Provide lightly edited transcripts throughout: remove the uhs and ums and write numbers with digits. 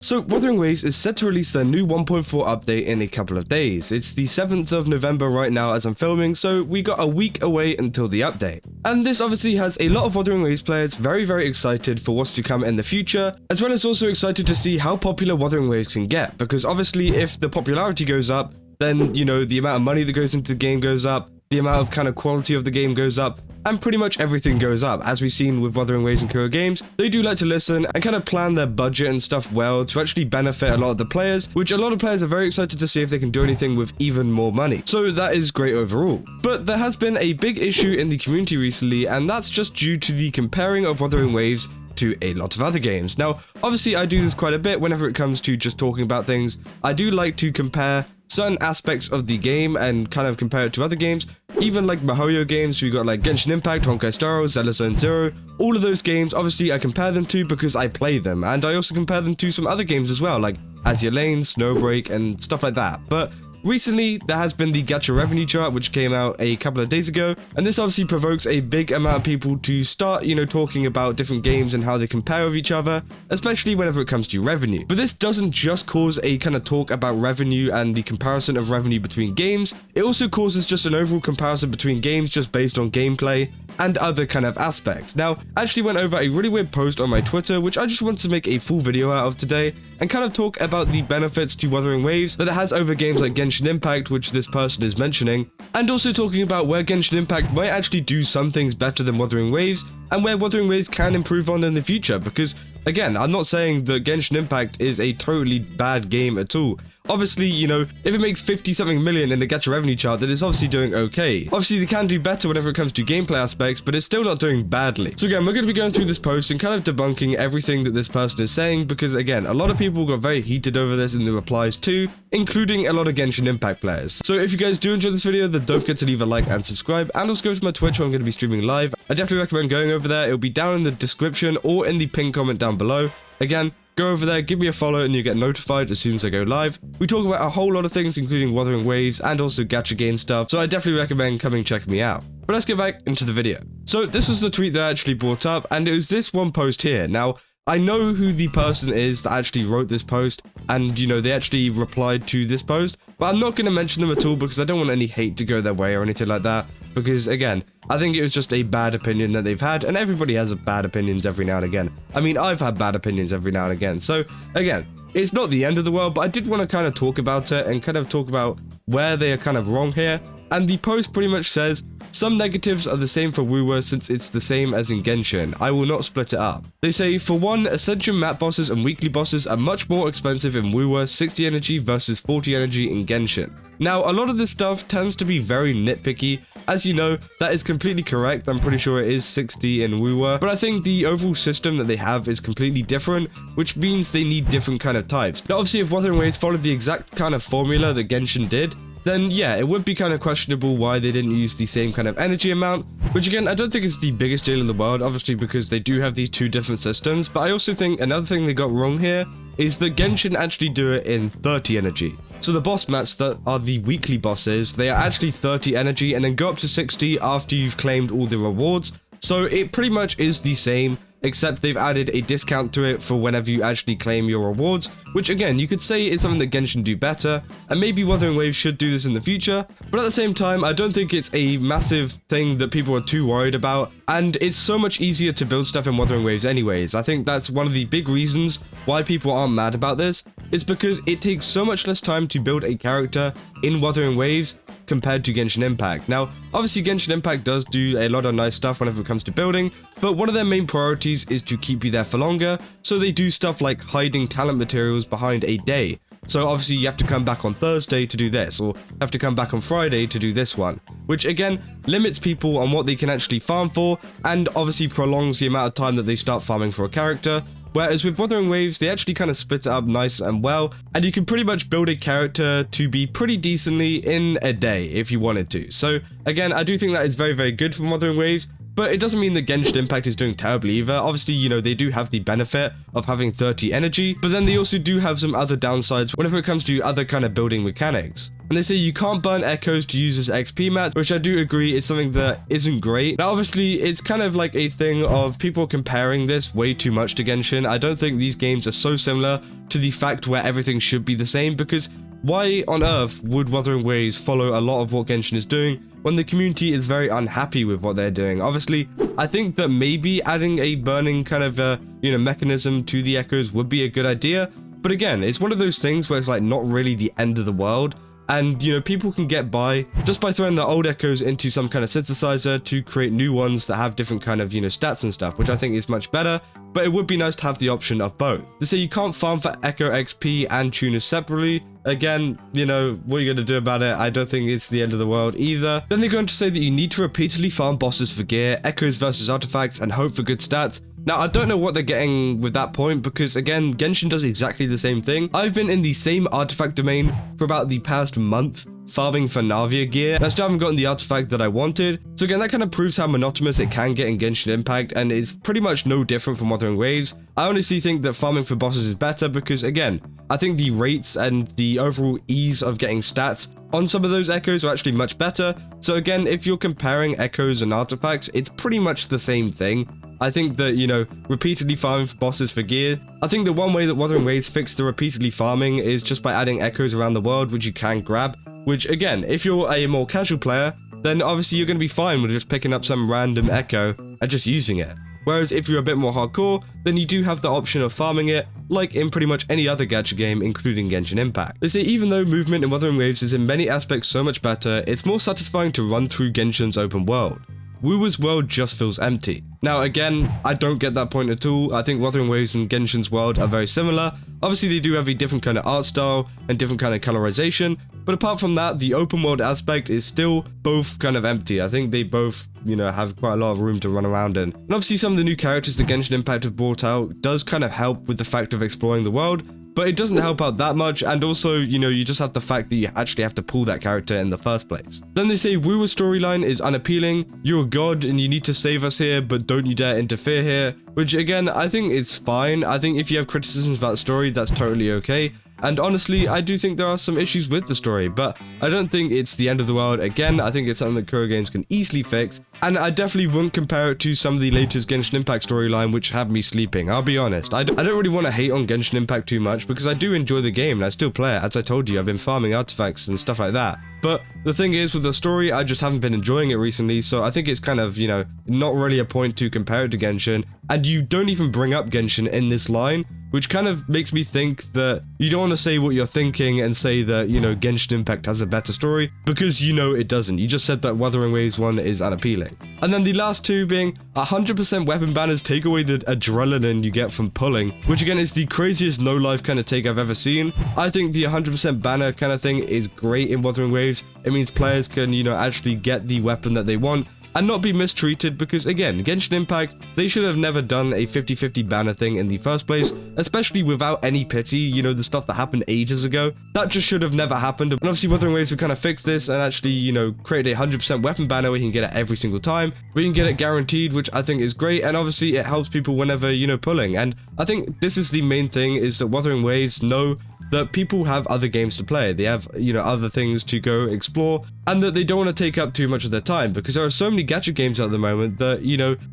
So Wuthering Waves is set to release their new 1.4 update in a couple of days. It's the 7th of November right now as I'm filming, so we got a week away until the update. And this obviously has a lot of Wuthering Waves players very excited for what's to come in the future, as well as also excited to see how popular Wuthering Waves can get, because obviously if the popularity goes up, then, you know, the amount of money that goes into the game goes up, the amount of kind of quality of the game goes up, and pretty much everything goes up. As we've seen with Wuthering Waves and Kuro Games, they do like to listen and kind of plan their budget and stuff well to actually benefit a lot of the players, which a lot of players are very excited to see if they can do anything with even more money. So that is great overall. But there has been a big issue in the community recently, and that's just due to the comparing of Wuthering Waves to a lot of other games. Now, obviously I do this quite a bit whenever it comes to just talking about things. I do like to compare certain aspects of the game and kind of compare it to other games. Even like MiHoYo games, we got like Genshin Impact, Honkai Star Rail, Zelda Zone Zero. All of those games, obviously I compare them to because I play them, and I also compare them to some other games as well, like Azure Lane, Snowbreak, and stuff like that. But recently, there has been the gacha revenue chart, which came out a couple of days ago, and this obviously provokes a big amount of people to start, you know, talking about different games and how they compare with each other, especially whenever it comes to revenue. But this doesn't just cause a kind of talk about revenue and the comparison of revenue between games, it also causes just an overall comparison between games just based on gameplay and other kind of aspects. Now, I actually went over a really weird post on my Twitter, which I just wanted to make a full video out of today, and kind of talk about the benefits to Wuthering Waves that it has over games like Genshin Impact, which this person is mentioning, and also talking about where Genshin Impact might actually do some things better than Wuthering Waves, and where Wuthering Waves can improve on in the future, because again, I'm not saying that Genshin Impact is a totally bad game at all. Obviously, you know, if it makes 50-something million in the gacha revenue chart, then it's obviously doing okay. Obviously, they can do better whenever it comes to gameplay aspects, but it's still not doing badly. So again, we're going to be going through this post and kind of debunking everything that this person is saying, because again, a lot of people got very heated over this in the replies too, including a lot of Genshin Impact players. So if you guys do enjoy this video, then don't forget to leave a like and subscribe, and also go to my Twitch where I'm going to be streaming live. I definitely recommend going over there. It'll be down in the description or in the pinned comment down below. Again, go over there, give me a follow, and you get notified as soon as I go live. We talk about a whole lot of things, including Wuthering Waves and also gacha game stuff, so I definitely recommend coming check me out. But let's get back into the video. So this was the tweet that I actually brought up, and it was this one post here. Now, I know who the person is that actually wrote this post, and you know, they actually replied to this post, but I'm not going to mention them at all because I don't want any hate to go their way or anything like that, because again, I think it was just a bad opinion that they've had, and everybody has bad opinions every now and again. I mean, I've had bad opinions every now and again, so again, it's not the end of the world, but I did want to kind of talk about it and kind of talk about where they are kind of wrong here. And the post pretty much says, some negatives are the same for wuwa since it's the same as in Genshin. I will not split it up. They say, for one, Ascension map bosses and weekly bosses are much more expensive in wuwa, 60 energy versus 40 energy in Genshin. Now, a lot of this stuff tends to be very nitpicky. As you know, that is completely correct. I'm pretty sure it is 60 in wuwa, but I think the overall system that they have is completely different, which means they need different kind of types. Now, obviously, if Wuthering Waves followed the exact kind of formula that Genshin did, then yeah, it would be kind of questionable why they didn't use the same kind of energy amount, which again, I don't think is the biggest deal in the world, obviously because they do have these two different systems, but I also think another thing they got wrong here is that Genshin actually do it in 30 energy. So the boss mats that are the weekly bosses, they are actually 30 energy and then go up to 60 after you've claimed all the rewards, so it pretty much is the same, except they've added a discount to it for whenever you actually claim your rewards, which again, you could say is something that Genshin do better, and maybe Wuthering Waves should do this in the future, but at the same time, I don't think it's a massive thing that people are too worried about, and it's so much easier to build stuff in Wuthering Waves anyways. I think that's one of the big reasons why people aren't mad about this, is because it takes so much less time to build a character in Wuthering Waves compared to Genshin Impact. Now, obviously Genshin Impact does do a lot of nice stuff whenever it comes to building, but one of their main priorities is to keep you there for longer, so they do stuff like hiding talent materials behind a day. So obviously you have to come back on Thursday to do this, or have to come back on Friday to do this one, which again limits people on what they can actually farm for, and obviously prolongs the amount of time that they start farming for a character. Whereas with Wuthering Waves, they actually kind of split it up nice and well, and you can pretty much build a character to be pretty decently in a day if you wanted to. So again, I do think that is very good for Wuthering Waves, but it doesn't mean that Genshin Impact is doing terribly either. Obviously, you know, they do have the benefit of having 30 energy, but then they also do have some other downsides whenever it comes to other kind of building mechanics. And they say you can't burn echoes to use as XP mats, which I do agree is something that isn't great. Now, obviously, it's kind of like a thing of people comparing this way too much to Genshin. I don't think these games are so similar to the fact where everything should be the same, because why on earth would Wuthering Waves follow a lot of what Genshin is doing when the community is very unhappy with what they're doing? Obviously, I think that maybe adding a burning kind of, mechanism to the echoes would be a good idea. But again, it's one of those things where it's like not really the end of the world. And, people can get by just by throwing the old echoes into some kind of synthesizer to create new ones that have different kind of, stats and stuff, which I think is much better. But it would be nice to have the option of both. They say you can't farm for Echo XP and tuners separately. Again, what are you going to do about it? I don't think it's the end of the world either. Then they're going to say that you need to repeatedly farm bosses for gear, echoes versus artifacts, and hope for good stats. Now, I don't know what they're getting with that point because, again, Genshin does exactly the same thing. I've been in the same artifact domain for about the past month, farming for Navia gear, and I still haven't gotten the artifact that I wanted. So again, that kind of proves how monotonous it can get in Genshin Impact, and it's pretty much no different from Wuthering Waves. I honestly think that farming for bosses is better because, again, I think the rates and the overall ease of getting stats on some of those echoes are actually much better. So again, if you're comparing echoes and artifacts, it's pretty much the same thing. I think that, repeatedly farming for bosses for gear. I think the one way that Wuthering Waves fixed the repeatedly farming is just by adding echoes around the world, which you can grab. Which, again, if you're a more casual player, then obviously you're going to be fine with just picking up some random echo and just using it. Whereas if you're a bit more hardcore, then you do have the option of farming it, like in pretty much any other gacha game, including Genshin Impact. They say even though movement in Wuthering Waves is in many aspects so much better, it's more satisfying to run through Genshin's open world. Wuwa's world just feels empty. Now again, I don't get that point at all. I think Wuthering Waves and Genshin's world are very similar. Obviously they do have a different kind of art style and different kind of colorization, but apart from that, the open world aspect is still both kind of empty. I think they both, have quite a lot of room to run around in. And obviously some of the new characters that Genshin Impact have brought out does kind of help with the fact of exploring the world, but it doesn't help out that much, and also, you just have the fact that you actually have to pull that character in the first place. Then they say Wuwa's storyline is unappealing, you're a god and you need to save us here, but don't you dare interfere here, which again, I think is fine. I think if you have criticisms about the story, that's totally okay. And honestly, I do think there are some issues with the story, but I don't think it's the end of the world. Again, I think it's something that Kuro Games can easily fix, and I definitely wouldn't compare it to some of the latest Genshin Impact storyline which had me sleeping. I'll be honest, I don't really want to hate on Genshin Impact too much because I do enjoy the game and I still play it. As I told you, I've been farming artifacts and stuff like that. But the thing is, with the story, I just haven't been enjoying it recently, so I think it's kind of, not really a point to compare it to Genshin, and you don't even bring up Genshin in this line, which kind of makes me think that you don't want to say what you're thinking and say that, Genshin Impact has a better story, because it doesn't. You just said that Wuthering Waves 1 is unappealing. And then the last two being 100% weapon banners take away the adrenaline you get from pulling, which again is the craziest no-life kind of take I've ever seen. I think the 100% banner kind of thing is great in Wuthering Waves. It means players can, actually get the weapon that they want and not be mistreated, because again, Genshin Impact, they should have never done a 50-50 banner thing in the first place, especially without any pity, the stuff that happened ages ago. That just should have never happened. And obviously Wuthering Waves have kind of fixed this and actually, created a 100% weapon banner where you can get it every single time, but you can get it guaranteed, which I think is great, and obviously it helps people whenever, pulling. And I think this is the main thing, is that Wuthering Waves know that people have other games to play, they have, other things to go explore, and that they don't want to take up too much of their time, because there are so many gacha games at the moment that,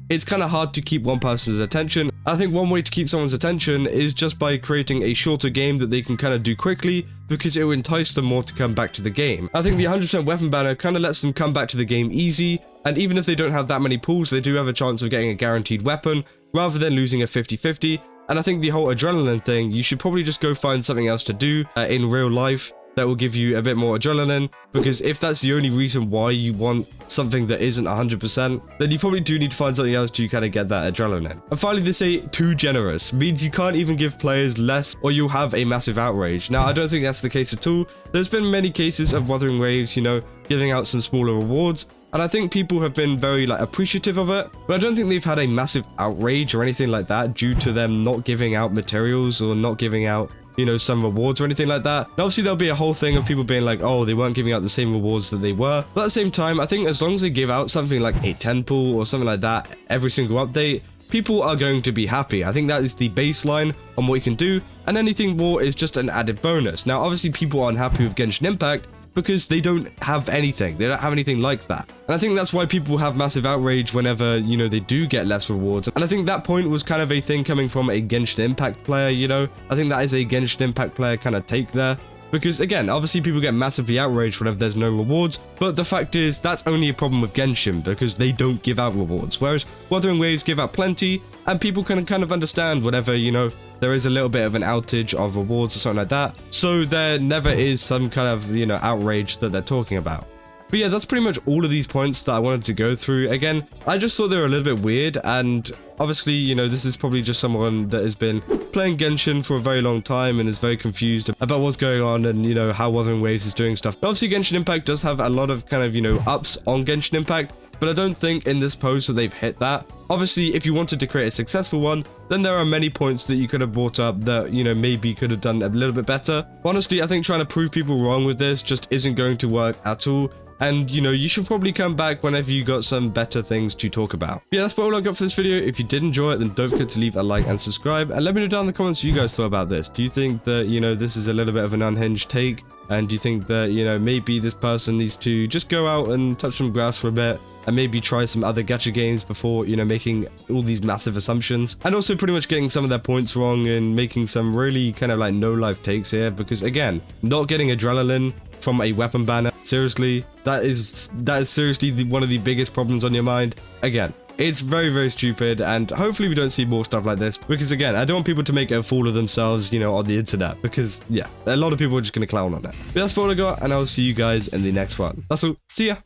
it's kind of hard to keep one person's attention. I think one way to keep someone's attention is just by creating a shorter game that they can kind of do quickly, because it will entice them more to come back to the game. I think the 100% weapon banner kind of lets them come back to the game easy, and even if they don't have that many pulls, they do have a chance of getting a guaranteed weapon, rather than losing a 50-50. And I think the whole adrenaline thing, you should probably just go find something else to do in real life that will give you a bit more adrenaline, because if that's the only reason why you want something that isn't 100%, then you probably do need to find something else to kind of get that adrenaline. And finally, they say too generous means you can't even give players less or you'll have a massive outrage. Now, I don't think that's the case at all. There's been many cases of Wuthering Waves, giving out some smaller rewards, and I think people have been very appreciative of it, but I don't think they've had a massive outrage or anything like that due to them not giving out materials or not giving out some rewards or anything like that. And obviously there'll be a whole thing of people being like, oh, they weren't giving out the same rewards that they were. But at the same time, I think as long as they give out something like a 10 pool or something like that every single update, people are going to be happy. I think that is the baseline on what you can do, and anything more is just an added bonus. Now, obviously people are unhappy with Genshin Impact because they don't have anything. They don't have anything like that. And I think that's why people have massive outrage whenever, you know, they do get less rewards. And I think that point was kind of a thing coming from a Genshin Impact player, you know. I think that is a Genshin Impact player kind of take there. Because again, obviously people get massively outraged whenever there's no rewards, but the fact is that's only a problem with Genshin because they don't give out rewards, whereas Wuthering Waves give out plenty, and people can kind of understand whenever, you know, there is a little bit of an outage of rewards or something like that, so there never is some kind of, you know, outrage that they're talking about. But yeah, that's pretty much all of these points that I wanted to go through. Again, I just thought they were a little bit weird, and obviously, you know, this is probably just someone that has been playing Genshin for a very long time and is very confused about what's going on and, you know, how Wuthering Waves is doing stuff. And obviously, Genshin Impact does have a lot of kind of, you know, ups on Genshin Impact, but I don't think in this post that they've hit that. Obviously, if you wanted to create a successful one, then there are many points that you could have brought up that, you know, maybe could have done a little bit better. Honestly, I think trying to prove people wrong with this just isn't going to work at all. And, you know, you should probably come back whenever you got some better things to talk about. Yeah, that's all I got for this video. If you did enjoy it, then don't forget to leave a like and subscribe. And let me know down in the comments what you guys thought about this. Do you think that, you know, this is a little bit of an unhinged take? And do you think that, you know, maybe this person needs to just go out and touch some grass for a bit and maybe try some other gacha games before, you know, making all these massive assumptions? And also pretty much getting some of their points wrong and making some really kind of like no life takes here. Because again, not getting adrenaline from a weapon banner, seriously, that is seriously one of the biggest problems on your mind. Again, it's very, very stupid, and hopefully we don't see more stuff like this, because again, I don't want people to make a fool of themselves, you know, on the internet, because yeah, a lot of people are just gonna clown on it. But that's all I got, and I'll see you guys in the next one. That's all. See ya.